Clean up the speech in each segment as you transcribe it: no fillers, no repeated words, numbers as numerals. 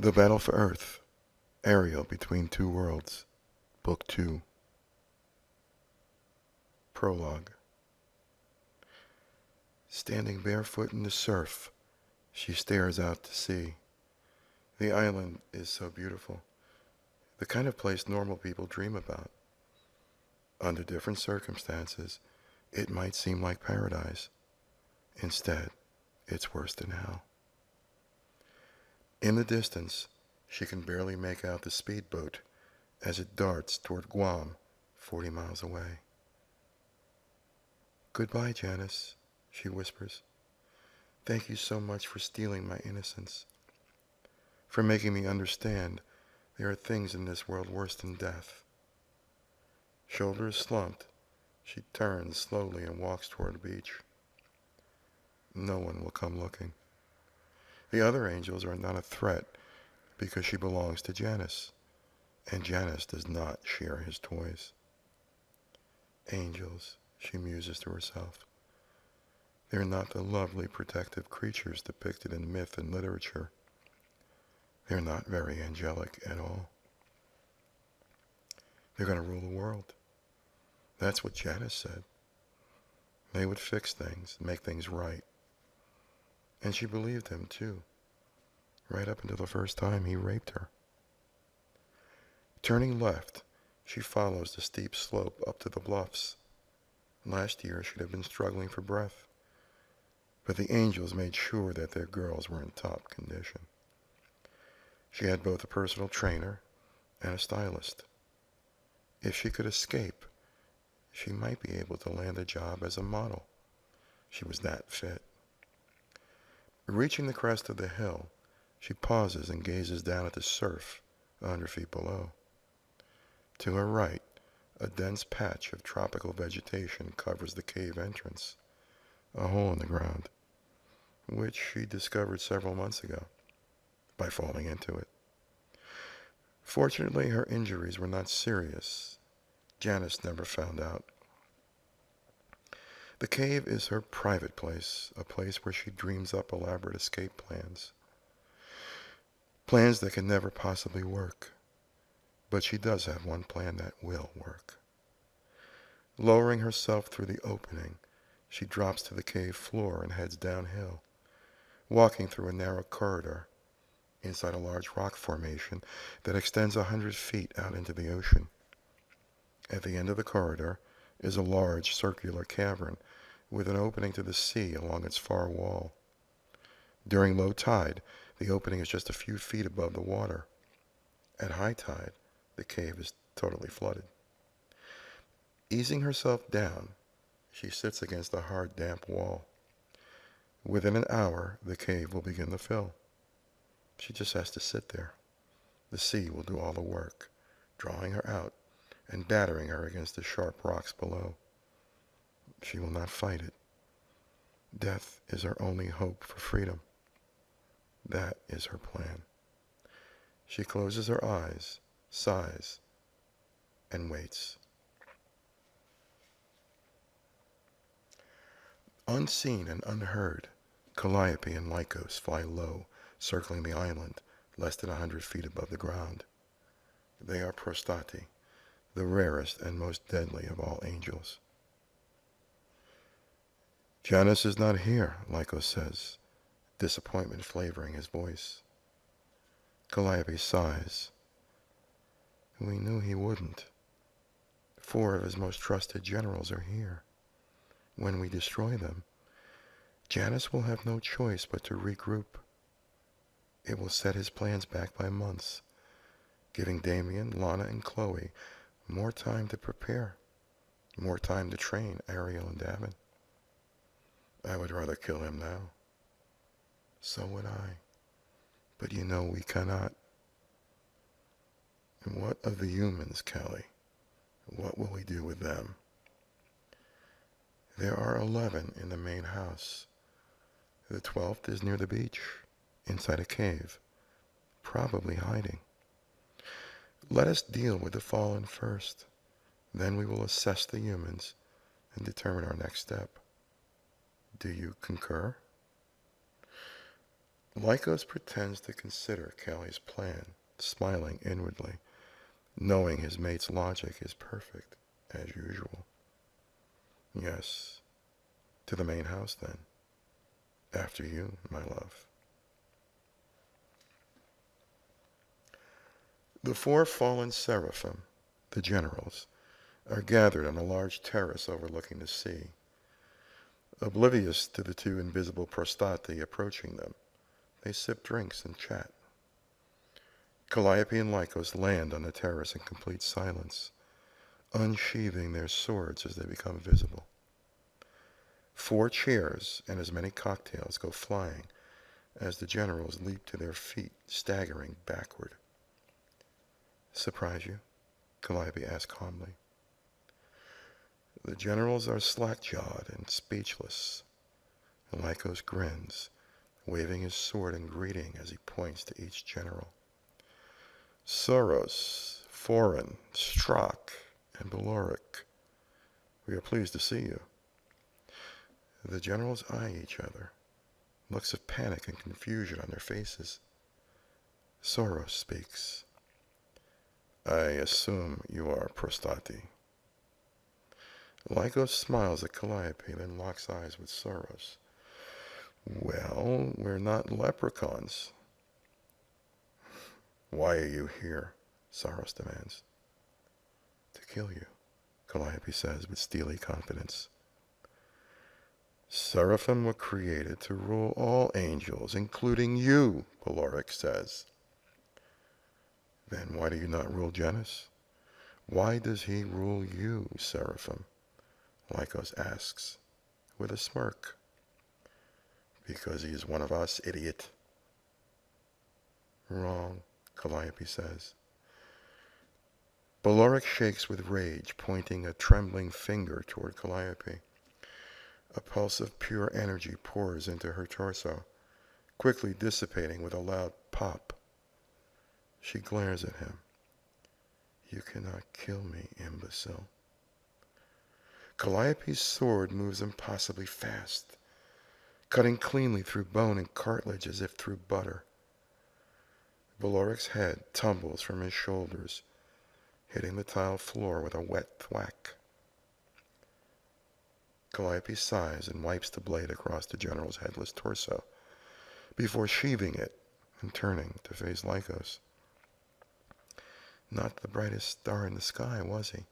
The Battle for Earth, Ariel Between Two Worlds, Book 2, Prologue. Standing barefoot in the surf, she stares out to sea. The island is so beautiful, the kind of place normal people dream about. Under different circumstances, it might seem like paradise. Instead, it's worse than hell. In the distance, she can barely make out the speedboat as it darts toward Guam, 40 miles away. "Goodbye, Janice," she whispers. "Thank you so much for stealing my innocence, for making me understand there are things in this world worse than death." Shoulders slumped, she turns slowly and walks toward the beach. No one will come looking. The other angels are not a threat because she belongs to Janice, and Janice does not share his toys. Angels, she muses to herself. They're not the lovely protective creatures depicted in myth and literature. They're not very angelic at all. They're going to rule the world. That's what Janice said. They would fix things, make things right. And she believed him too, right up until the first time he raped her. Turning left, she follows the steep slope up to the bluffs. Last year she'd have been struggling for breath, but the angels made sure that their girls were in top condition. She had both a personal trainer and a stylist. If she could escape, she might be able to land a job as a model. She was that fit. Reaching the crest of the hill, she pauses and gazes down at the surf 100 feet below. To her right, a dense patch of tropical vegetation covers the cave entrance, a hole in the ground, which she discovered several months ago by falling into it. Fortunately, her injuries were not serious. Janice never found out. The cave is her private place, a place where she dreams up elaborate escape plans. Plans that can never possibly work. But she does have one plan that will work. Lowering herself through the opening, she drops to the cave floor and heads downhill, walking through a narrow corridor inside a large rock formation that extends 100 feet out into the ocean. At the end of the corridor is a large circular cavern with an opening to the sea along its far wall. During low tide, the opening is just a few feet above the water. At high tide, the cave is totally flooded. Easing herself down, she sits against a hard, damp wall. Within an hour, the cave will begin to fill. She just has to sit there. The sea will do all the work, drawing her out and battering her against the sharp rocks below. She will not fight it. Death is her only hope for freedom. That is her plan. She closes her eyes, sighs, and waits. Unseen and unheard, Calliope and Lycos fly low, circling the island, less than 100 feet above the ground. They are prostati, the rarest and most deadly of all angels. "Janice is not here," Lycos says, disappointment flavoring his voice. Calliope sighs. "We knew he wouldn't. 4 of his most trusted generals are here. When we destroy them, Janice will have no choice but to regroup. It will set his plans back by months, giving Damien, Lana, and Chloe more time to prepare, more time to train Ariel and Davin. I would rather kill him now." "So would I. But you know we cannot." "And what of the humans, Kelly? What will we do with them?" "There are 11 in the main house. The 12th is near the beach, inside a cave, probably hiding. Let us deal with the fallen first. Then we will assess the humans and determine our next step. Do you concur?" Lycos pretends to consider Callie's plan, smiling inwardly, knowing his mate's logic is perfect, as usual. Yes, to the main house then. After you, my love. The four fallen seraphim, the generals, are gathered on a large terrace overlooking the sea. Oblivious to the two invisible prostati approaching them, they sip drinks and chat. Calliope and Lycos land on the terrace in complete silence, unsheathing their swords as they become visible. 4 chairs and as many cocktails go flying as the generals leap to their feet, staggering backward. Surprise you? Calliope asked calmly. The generals are slack-jawed and speechless. Lycos grins, waving his sword in greeting as he points to each general. Soros, Foreign, Strock, and Beloric, we are pleased to see you. The generals eye each other, looks of panic and confusion on their faces. Soros speaks. I assume you are Prostati. Lycos smiles at Calliope, then locks eyes with Soros. Well, we're not leprechauns. Why are you here? Soros demands. To kill you, Calliope says with steely confidence. Seraphim were created to rule all angels, including you, Beloric says. Then why do you not rule Janus? Why does he rule you, Seraphim? Lycos asks, with a smirk. Because he is one of us, idiot. Wrong, Calliope says. Beloric shakes with rage, pointing a trembling finger toward Calliope. A pulse of pure energy pours into her torso, quickly dissipating with a loud pop. She glares at him. You cannot kill me, imbecile. Calliope's sword moves impossibly fast, cutting cleanly through bone and cartilage as if through butter. Beloric's head tumbles from his shoulders, hitting the tile floor with a wet thwack. Calliope sighs and wipes the blade across the general's headless torso, before sheathing it and turning to face Lycos. Not the brightest star in the sky, was he?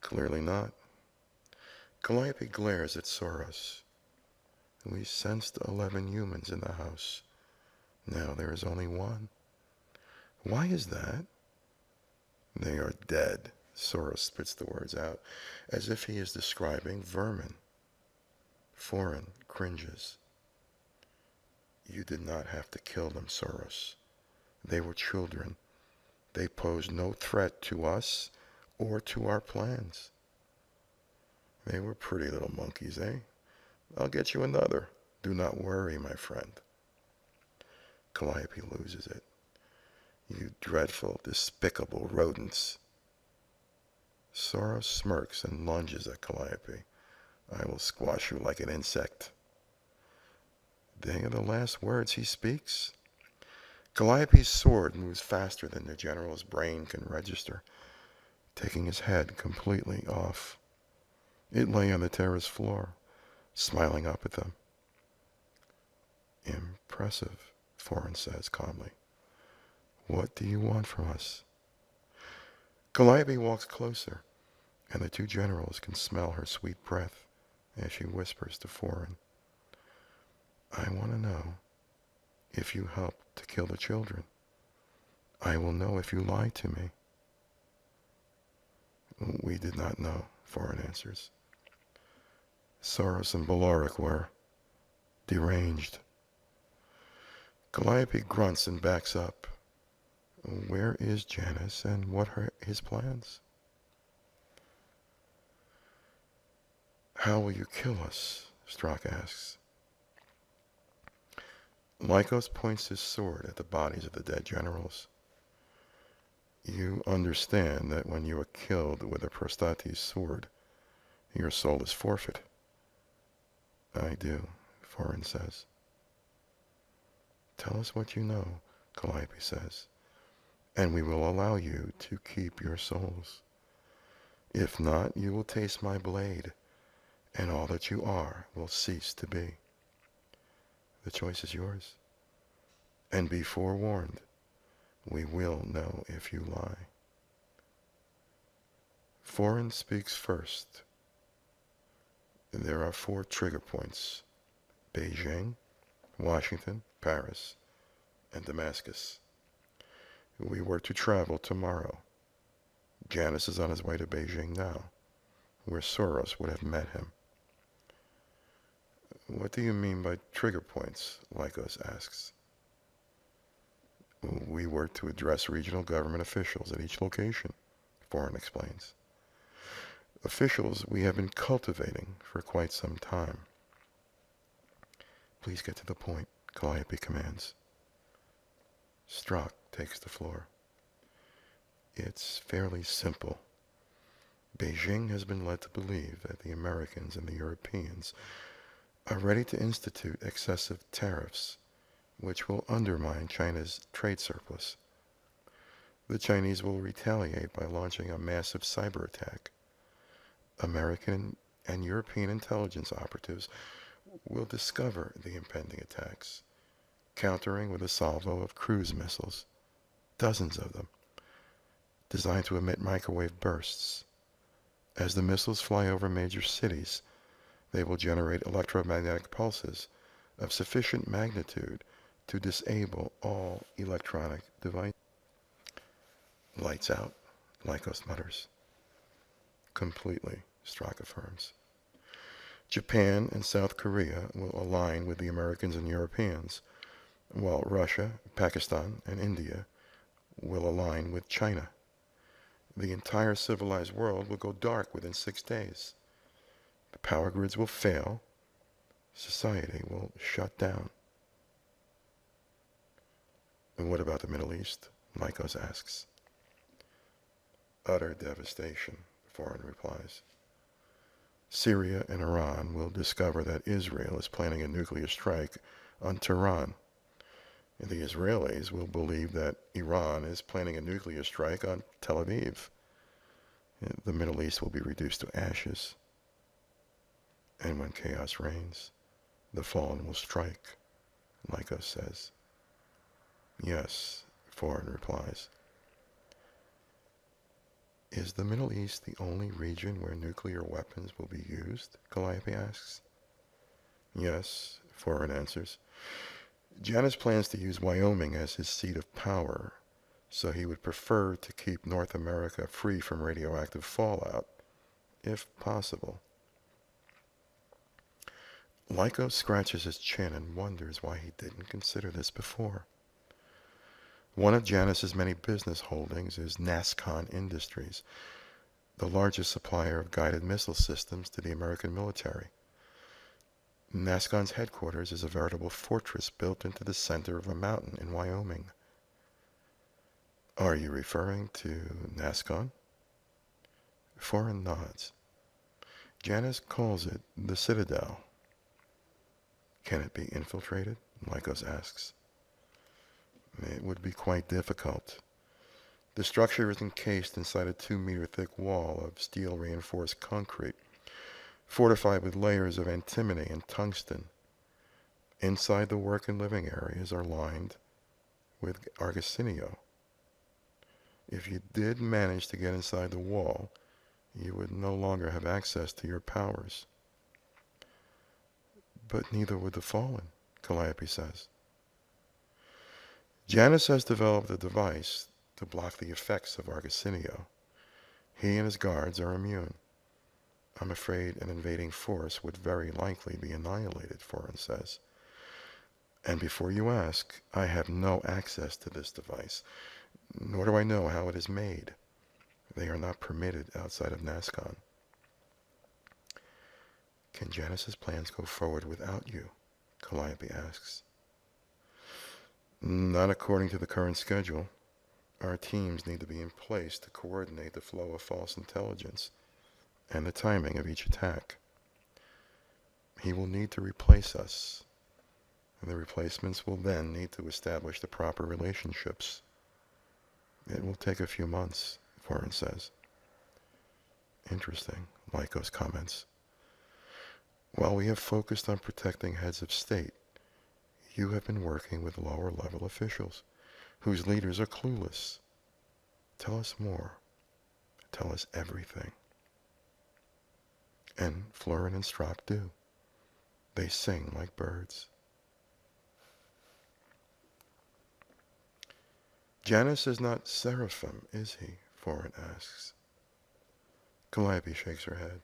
Clearly not. Calliope glares at Soros. We sensed 11 humans in the house. Now there is only 1. Why is that? They are dead. Soros spits the words out, as if he is describing vermin. Foreign cringes. You did not have to kill them, Soros. They were children. They posed no threat to us or to our plans. They were pretty little monkeys, eh? I'll get you another. Do not worry, my friend. Calliope loses it. You dreadful, despicable rodents. Soros smirks and lunges at Calliope. I will squash you like an insect. They are the last words he speaks. Calliope's sword moves faster than the general's brain can register, taking his head completely off. It lay on the terrace floor, smiling up at them. Impressive, Foreign says calmly. What do you want from us? Calliope walks closer, and the 2 generals can smell her sweet breath as she whispers to Foreign. I want to know if you helped to kill the children. I will know if you lied to me. We did not know, Foreign answers. Soros and Beloric were deranged. Calliope grunts and backs up. Where is Janus, and what are his plans? How will you kill us? Strock asks. Lycos points his sword at the bodies of the dead generals. You understand that when you are killed with a Prostate's sword, your soul is forfeit. I do, Foreign says. Tell us what you know, Calliope says, and we will allow you to keep your souls. If not, you will taste my blade, and all that you are will cease to be. The choice is yours. And be forewarned, we will know if you lie. Foreign speaks first. There are 4 trigger points: Beijing, Washington, Paris, and Damascus. We were to travel tomorrow. Janus is on his way to Beijing now, where Soros would have met him. What do you mean by trigger points? Lycos asks. We were to address regional government officials at each location, Foreign explains. Officials we have been cultivating for quite some time. Please get to the point, Calliope commands. Strzok takes the floor. It's fairly simple. Beijing has been led to believe that the Americans and the Europeans are ready to institute excessive tariffs, which will undermine China's trade surplus. The Chinese will retaliate by launching a massive cyber attack. American and European intelligence operatives will discover the impending attacks, countering with a salvo of cruise missiles, dozens of them, designed to emit microwave bursts. As the missiles fly over major cities, they will generate electromagnetic pulses of sufficient magnitude to disable all electronic devices. Lights out, Lycos mutters. Completely, Strzok affirms. Japan and South Korea will align with the Americans and Europeans, while Russia, Pakistan, and India will align with China. The entire civilized world will go dark within 6 days. The power grids will fail. Society will shut down. And what about the Middle East? Lycos asks. Utter devastation, Foreign replies. Syria and Iran will discover that Israel is planning a nuclear strike on Tehran. The Israelis will believe that Iran is planning a nuclear strike on Tel Aviv. The Middle East will be reduced to ashes. And when chaos reigns, the fallen will strike, Lycos says. Yes, Foreign replies. Is the Middle East the only region where nuclear weapons will be used? Calliope asks. Yes, Foreign answers. Janus plans to use Wyoming as his seat of power, so he would prefer to keep North America free from radioactive fallout, if possible. Lycos scratches his chin and wonders why he didn't consider this before. One of Janus's many business holdings is NASCON Industries, the largest supplier of guided missile systems to the American military. NASCON's headquarters is a veritable fortress built into the center of a mountain in Wyoming. Are you referring to NASCON? Foreign nods. Janus calls it the Citadel. Can it be infiltrated? Lycos asks. It would be quite difficult. The structure is encased inside a 2-meter thick wall of steel-reinforced concrete, fortified with layers of antimony and tungsten. Inside, the work and living areas are lined with argacinio. If you did manage to get inside the wall, you would no longer have access to your powers. But neither would the fallen, Calliope says. Janus has developed a device to block the effects of argacinio. He and his guards are immune. I'm afraid an invading force would very likely be annihilated, Foreign says. And before you ask, I have no access to this device, nor do I know how it is made. They are not permitted outside of NASCON. Can Janus's plans go forward without you? Calliope asks. Not according to the current schedule. Our teams need to be in place to coordinate the flow of false intelligence and the timing of each attack. He will need to replace us, The replacements will then need to establish the proper relationships. It will take a few months, Foreign says. Interesting, Lycos comments. While we have focused on protecting heads of state, you have been working with lower level officials whose leaders are clueless. Tell us more. Tell us everything. And Florin and Strock do. They sing like birds. Janus is not Seraphim, is he? Foreign asks. Calliope shakes her head.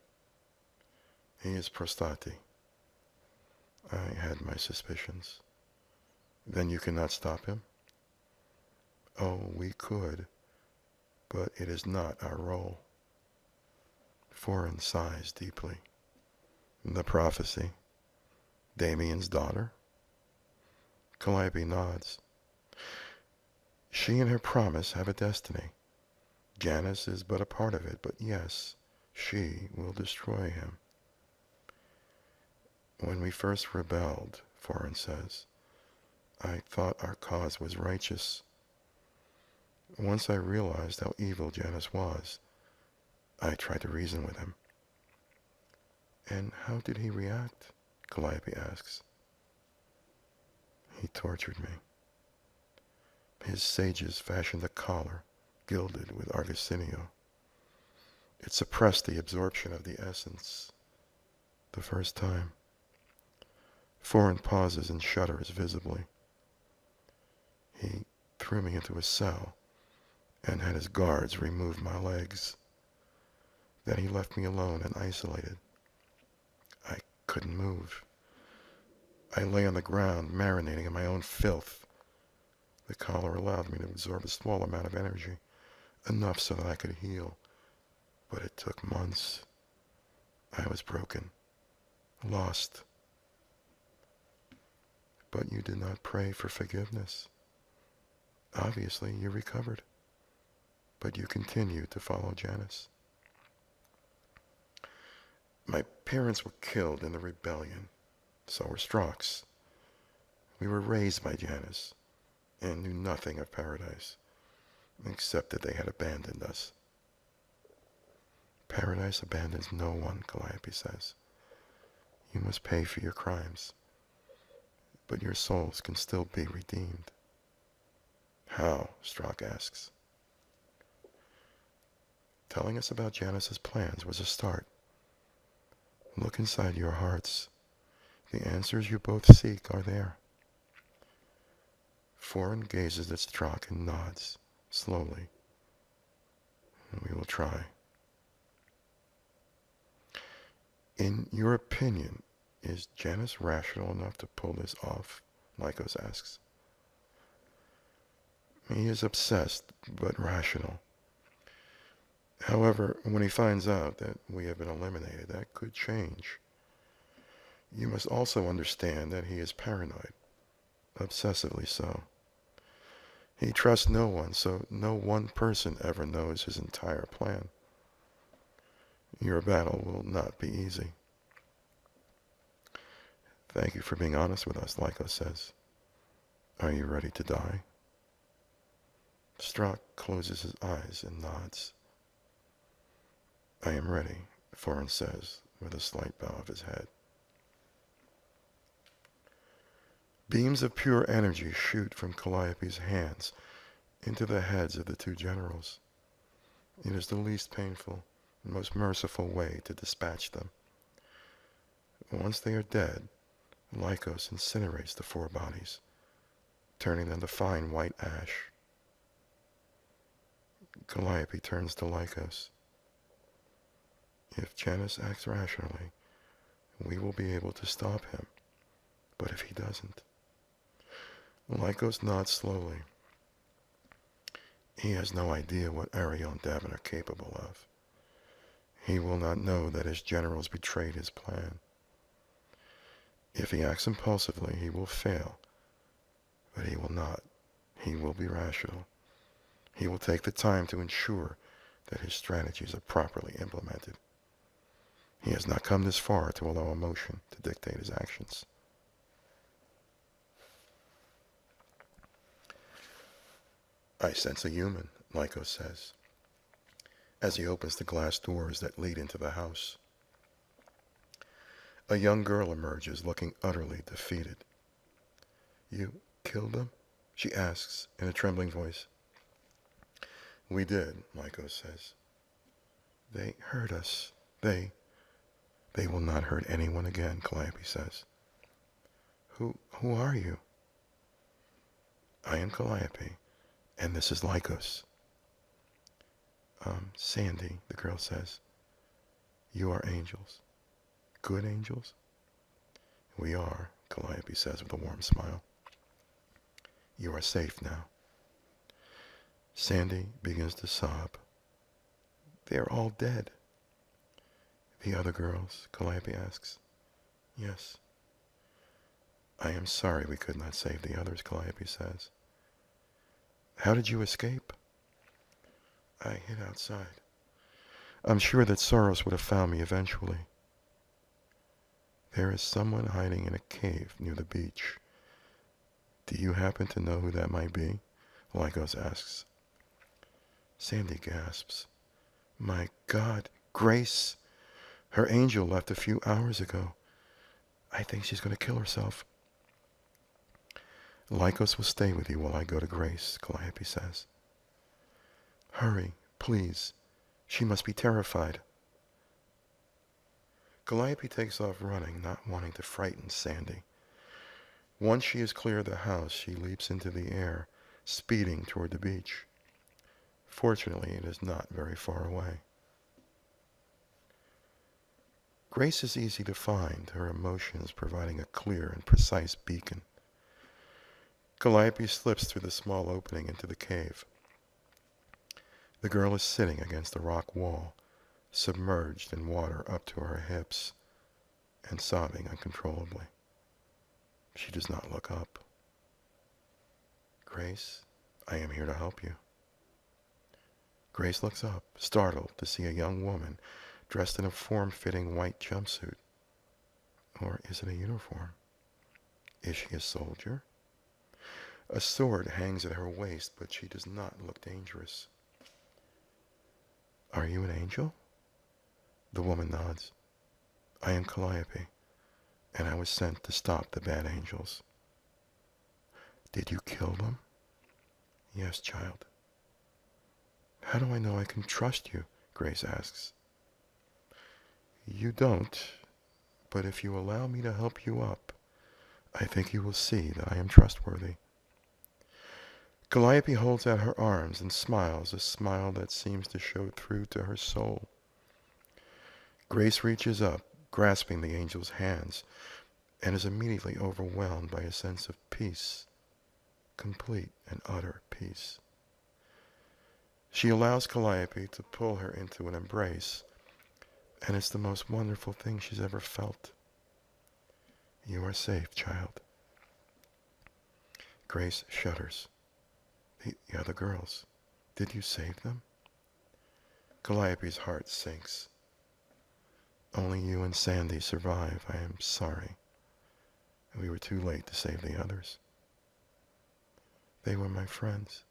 He is Prostati. I had my suspicions. Then you cannot stop him? Oh, we could, but it is not our role. Foreign sighs deeply. The prophecy. Damien's daughter? Calliope nods. She and her promise have a destiny. Janus is but a part of it, but yes, she will destroy him. When we first rebelled, Foreign says, I thought our cause was righteous. Once I realized how evil Janus was, I tried to reason with him. And how did he react? Calliope asks. He tortured me. His sages fashioned a collar, gilded with argacinio. It suppressed the absorption of the essence. The first time. Foreign pauses and shudders visibly. He threw me into a cell and had his guards remove my legs. Then he left me alone and isolated. I couldn't move. I lay on the ground, marinating in my own filth. The collar allowed me to absorb a small amount of energy, enough so that I could heal. But it took months. I was broken, lost. But you did not pray for forgiveness. Obviously, you recovered. But you continued to follow Janus. My parents were killed in the rebellion. So were Strock's. We were raised by Janus and knew nothing of paradise, except that they had abandoned us. Paradise abandons no one, Calliope says. You must pay for your crimes, but your souls can still be redeemed. How? Strock asks. Telling us about Janus's plans was a start. Look inside your hearts. The answers you both seek are there. Foreign gazes at Strock and nods, slowly. We will try. In your opinion, is Janus rational enough to pull this off? Lycos asks. He is obsessed, but rational. However, when he finds out that we have been eliminated, that could change. You must also understand that he is paranoid, obsessively so. He trusts no one, so no one person ever knows his entire plan. Your battle will not be easy. Thank you for being honest with us, Lycos says. Are you ready to die? Strock closes his eyes and nods. I am ready, Foreign says, with a slight bow of his head. Beams of pure energy shoot from Calliope's hands into the heads of the two generals. It is the least painful and most merciful way to dispatch them. Once they are dead, Lycos incinerates the four bodies, turning them to fine white ash. Calliope turns to Lycos. If Janus acts rationally, we will be able to stop him. But if he doesn't? Lycos nods slowly. He has no idea what Ariel and Davin are capable of. He will not know that his generals betrayed his plan. If he acts impulsively, he will fail. But he will not. He will be rational. He will take the time to ensure that his strategies are properly implemented. He has not come this far to allow emotion to dictate his actions. I sense a human, Lycos says, as he opens the glass doors that lead into the house. A young girl emerges, looking utterly defeated. You killed them? She asks in a trembling voice. We did, Lycos says. They hurt us. They will not hurt anyone again, Calliope says. Who are you? I am Calliope, and this is Lycos. Sandy, the girl says. You are angels. Good angels? We are, Calliope says with a warm smile. You are safe now. Sandy begins to sob. They are all dead. The other girls, Calliope asks. Yes. I am sorry we could not save the others, Calliope says. How did you escape? I hid outside. I'm sure that Soros would have found me eventually. There is someone hiding in a cave near the beach. Do you happen to know who that might be? Lycos asks. Sandy gasps. My God, Grace! Her angel left a few hours ago. I think she's going to kill herself. Lycos will stay with you while I go to Grace, Calliope says. Hurry, please. She must be terrified. Calliope takes off running, not wanting to frighten Sandy. Once she is clear of the house, she leaps into the air, speeding toward the beach. Fortunately, it is not very far away. Grace is easy to find, her emotions providing a clear and precise beacon. Calliope slips through the small opening into the cave. The girl is sitting against the rock wall, submerged in water up to her hips, and sobbing uncontrollably. She does not look up. Grace, I am here to help you. Grace looks up, startled to see a young woman dressed in a form-fitting white jumpsuit. Or is it a uniform? Is she a soldier? A sword hangs at her waist, but she does not look dangerous. Are you an angel? The woman nods. I am Calliope, and I was sent to stop the bad angels. Did you kill them? Yes, child. How do I know I can trust you? Grace asks. You don't, but if you allow me to help you up, I think you will see that I am trustworthy. Calliope holds out her arms and smiles, a smile that seems to show through to her soul. Grace reaches up, grasping the angel's hands, and is immediately overwhelmed by a sense of peace, complete and utter peace. She allows Calliope to pull her into an embrace, and it's the most wonderful thing she's ever felt. You are safe, child. Grace shudders. The other girls, did you save them? Calliope's heart sinks. Only you and Sandy survive. I am sorry. We were too late to save the others. They were my friends.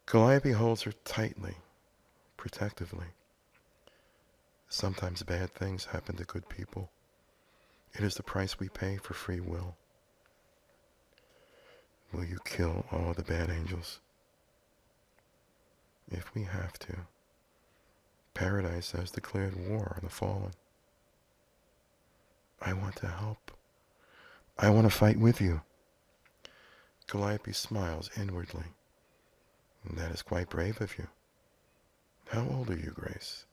Calliope holds her tightly, protectively. Sometimes bad things happen to good people. It is the price we pay for free will. Will you kill all the bad angels? If we have to. Paradise has declared war on the fallen. I want to help. I want to fight with you. Calliope smiles inwardly. That is quite brave of you. How old are you, Grace?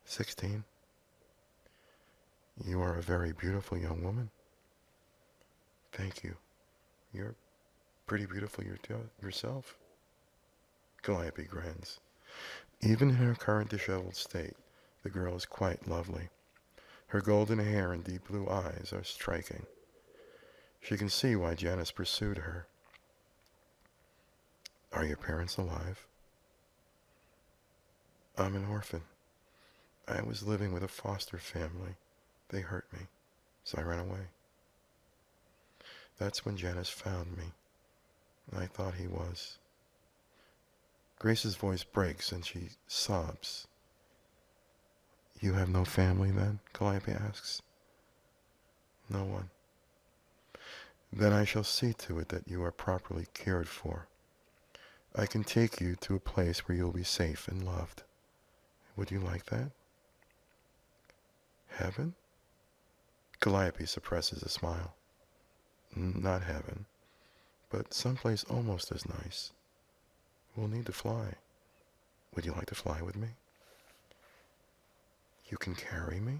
16. You are a very beautiful young woman. Thank you. You're pretty beautiful yourself. Calliope grins. Even in her current disheveled state, the girl is quite lovely. Her golden hair and deep blue eyes are striking. She can see why Janus pursued her. Are your parents alive? I'm an orphan. I was living with a foster family. They hurt me, so I ran away. That's when Janus found me. I thought he was. Grace's voice breaks and she sobs. You have no family then? Calliope asks. No one. Then I shall see to it that you are properly cared for. I can take you to a place where you'll be safe and loved. Would you like that? Heaven? Calliope suppresses a smile. Not heaven, but someplace almost as nice. We'll need to fly. Would you like to fly with me? You can carry me?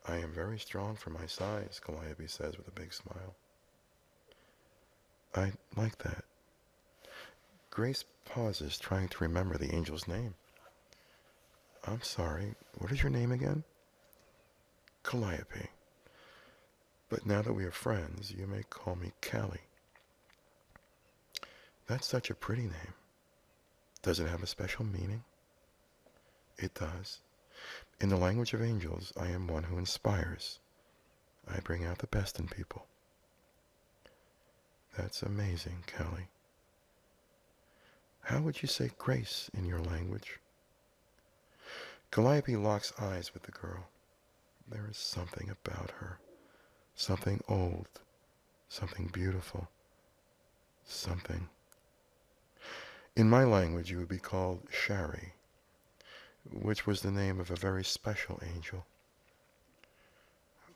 I am very strong for my size, Calliope says with a big smile. I'd like that. Grace pauses, trying to remember the angel's name. I'm sorry, what is your name again? Calliope. But now that we are friends, you may call me Callie. That's such a pretty name. Does it have a special meaning? It does. In the language of angels, I am one who inspires. I bring out the best in people. That's amazing, Callie. How would you say grace in your language? Calliope locks eyes with the girl. There is something about her. Something old. Something beautiful. Something. In my language, you would be called Shari, which was the name of a very special angel.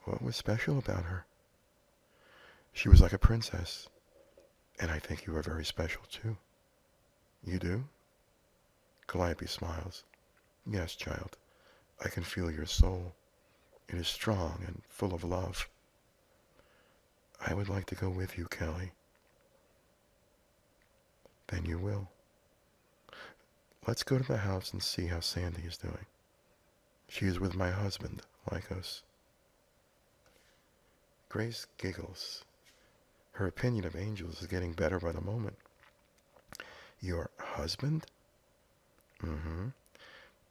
What was special about her? She was like a princess, and I think you are very special too. You do? Calliope smiles. Yes, child, I can feel your soul. It is strong and full of love. I would like to go with you, Callie. Then you will. Let's go to the house and see how Sandy is doing. She is with my husband, Lycos. Grace giggles. Her opinion of angels is getting better by the moment. Your husband? Mm-hmm.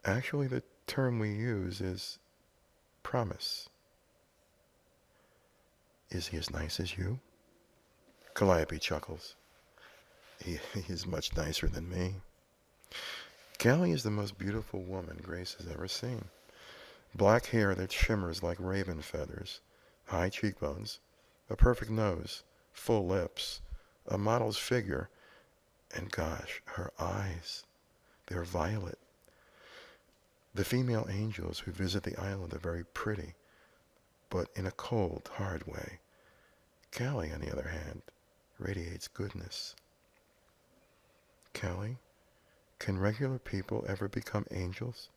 Actually, the term we use is promise. Is he as nice as you? Calliope chuckles. He is much nicer than me. Callie is the most beautiful woman Grace has ever seen. Black hair that shimmers like raven feathers, high cheekbones, a perfect nose, full lips, a model's figure, and gosh, her eyes, they're violet. The female angels who visit the island are very pretty, but in a cold, hard way. Callie, on the other hand, radiates goodness. Callie, can regular people ever become angels?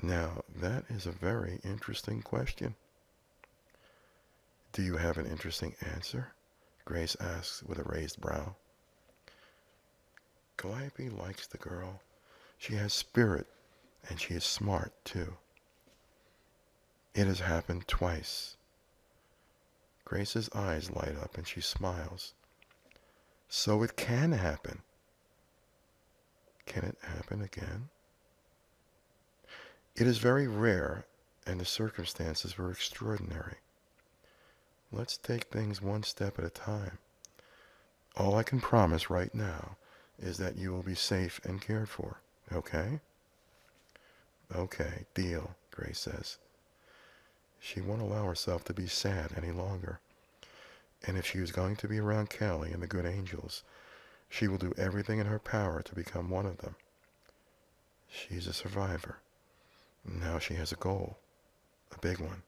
Now, that is a very interesting question. Do you have an interesting answer? Grace asks with a raised brow. Calliope likes the girl. She has spirit, and she is smart, too. It has happened twice. Grace's eyes light up, and she smiles. So it can happen. Can it happen again? It is very rare, and the circumstances were extraordinary. Let's take things one step at a time. All I can promise right now is that you will be safe and cared for, okay? Okay, deal, Grace says. She won't allow herself to be sad any longer. And if she is going to be around Callie and the good angels, she will do everything in her power to become one of them. She's a survivor. Now she has a goal, a big one.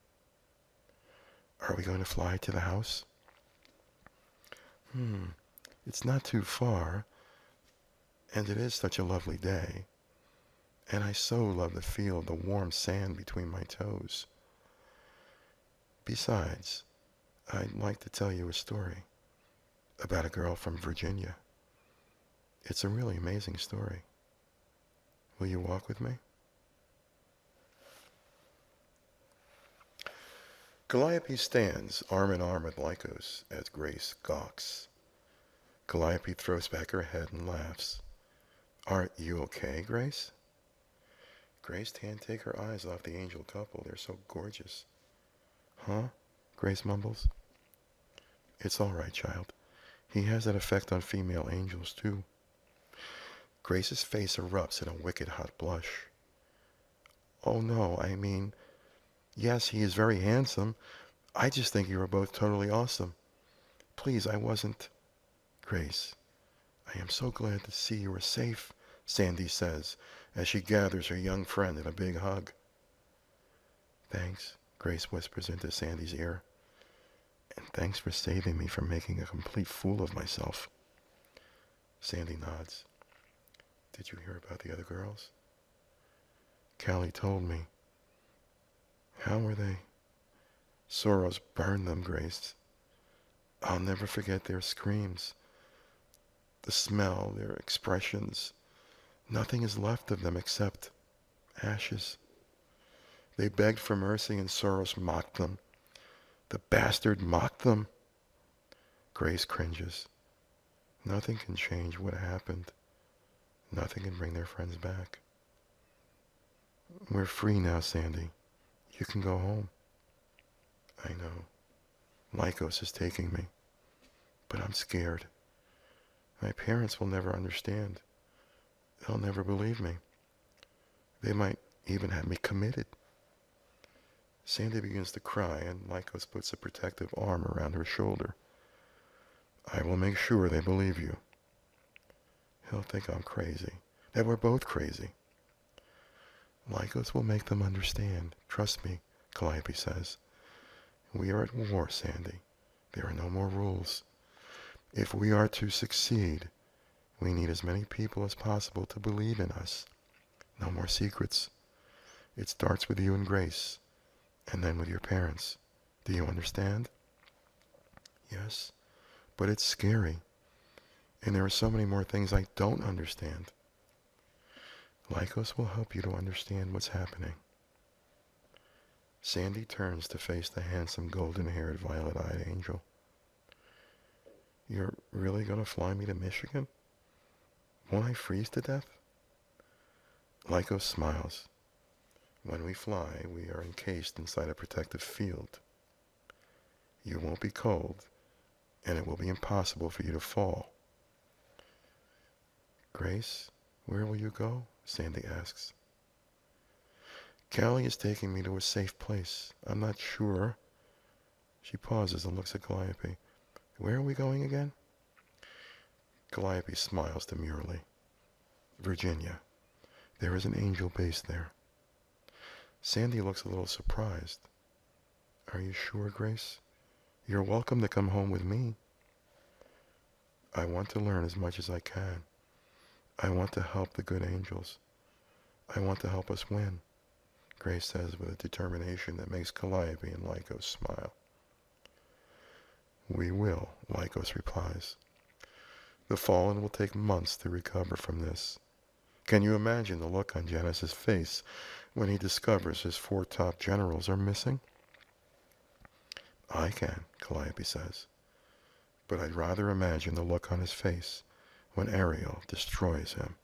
Are we going to fly to the house? It's not too far, and it is such a lovely day. And I so love the feel of the warm sand between my toes. Besides, I'd like to tell you a story about a girl from Virginia. It's a really amazing story. Will you walk with me? Calliope stands arm in arm with Lycos as Grace gawks. Calliope throws back her head and laughs. Aren't you okay, Grace? Grace can't take her eyes off the angel couple. They're so gorgeous. Huh? Grace mumbles. It's all right, child. He has that effect on female angels, too. Grace's face erupts in a wicked hot blush. Oh no, I mean, yes, he is very handsome. I just think you are both totally awesome. Please, I wasn't... Grace, I am so glad to see you are safe, Sandy says, as she gathers her young friend in a big hug. Thanks, Grace whispers into Sandy's ear. And thanks for saving me from making a complete fool of myself. Sandy nods. Did you hear about the other girls? Callie told me. How were they? Soros burned them, Grace. I'll never forget their screams. The smell, their expressions. Nothing is left of them except ashes. They begged for mercy and Soros mocked them. The bastard mocked them. Grace cringes. Nothing can change what happened. Nothing can bring their friends back. We're free now, Sandy. You can go home. I know. Lycos is taking me. But I'm scared. My parents will never understand. They'll never believe me. They might even have me committed. Sandy begins to cry, and Lycos puts a protective arm around her shoulder. I will make sure they believe you. He'll think I'm crazy, that we're both crazy. Lycos will make them understand. Trust me, Calliope says. We are at war, Sandy. There are no more rules. If we are to succeed, we need as many people as possible to believe in us. No more secrets. It starts with you and Grace, and then with your parents. Do you understand? Yes, but it's scary. And there are so many more things I don't understand. Lycos will help you to understand what's happening. Sandy turns to face the handsome, golden-haired, violet-eyed angel. You're really going to fly me to Michigan? Won't I freeze to death? Lycos smiles. When we fly, we are encased inside a protective field. You won't be cold, and it will be impossible for you to fall. Grace, where will you go? Sandy asks. Callie is taking me to a safe place. I'm not sure. She pauses and looks at Calliope. Where are we going again? Calliope smiles demurely. Virginia. There is an angel base there. Sandy looks a little surprised. Are you sure, Grace? You're welcome to come home with me. I want to learn as much as I can. I want to help the good angels. I want to help us win, Grace says with a determination that makes Calliope and Lycos smile. We will, Lycos replies. The fallen will take months to recover from this. Can you imagine the look on Janus's face when he discovers his 4 top generals are missing? I can, Calliope says. But I'd rather imagine the look on his face when Ariel destroys him.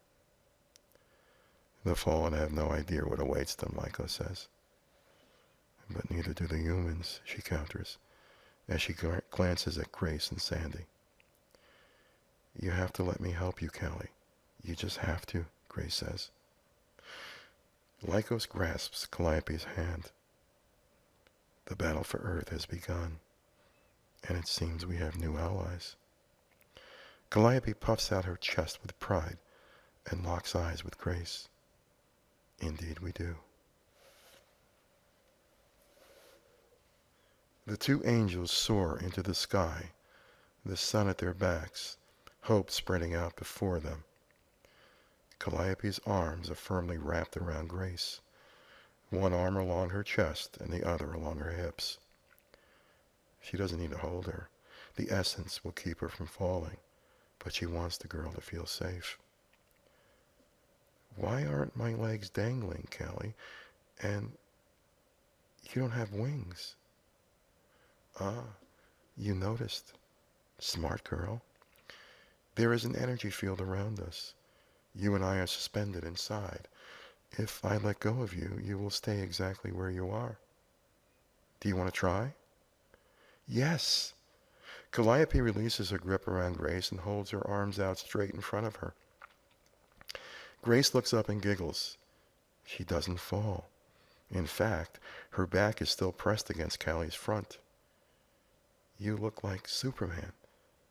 The fallen have no idea what awaits them, Lycos says. But neither do the humans, she counters, as she glances at Grace and Sandy. You have to let me help you, Callie. You just have to, Grace says. Lycos grasps Calliope's hand. The battle for Earth has begun, and it seems we have new allies. Calliope puffs out her chest with pride and locks eyes with Grace. Indeed we do. The 2 angels soar into the sky, the sun at their backs, hope spreading out before them. Calliope's arms are firmly wrapped around Grace, one arm along her chest and the other along her hips. She doesn't need to hold her. The essence will keep her from falling, but she wants the girl to feel safe. Why aren't my legs dangling, Callie? And you don't have wings. Ah, you noticed. Smart girl. There is an energy field around us. You and I are suspended inside. If I let go of you, you will stay exactly where you are. Do you want to try? Yes. Calliope releases her grip around Grace and holds her arms out straight in front of her. Grace looks up and giggles. She doesn't fall. In fact, her back is still pressed against Callie's front. You look like Superman.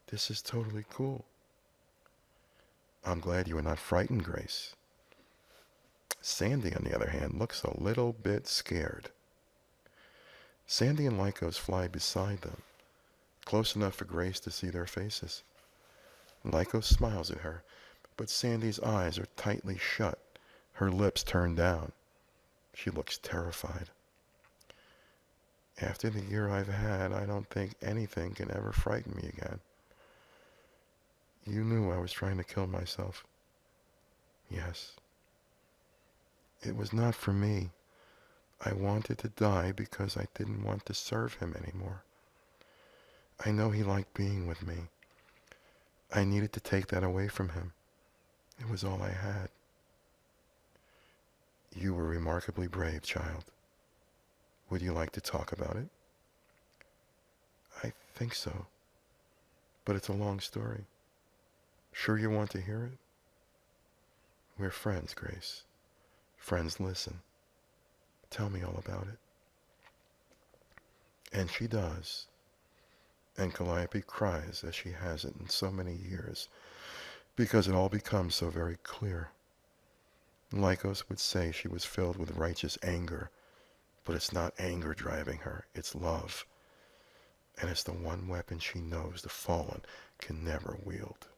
This is totally cool. I'm glad you are not frightened, Grace. Sandy, on the other hand, looks a little bit scared. Sandy and Lycos fly beside them, close enough for Grace to see their faces. Lycos smiles at her, but Sandy's eyes are tightly shut, her lips turned down. She looks terrified. After the year I've had, I don't think anything can ever frighten me again. You knew I was trying to kill myself. Yes. It was not for me. I wanted to die because I didn't want to serve him anymore. I know he liked being with me. I needed to take that away from him. It was all I had. You were remarkably brave, child. Would you like to talk about it? I think so. But it's a long story. Sure you want to hear it? We're friends, Grace. Friends listen. Tell me all about it. And she does. And Calliope cries as she hasn't in so many years, because it all becomes so very clear. Lycos would say she was filled with righteous anger, but it's not anger driving her, it's love. And it's the one weapon she knows the fallen can never wield.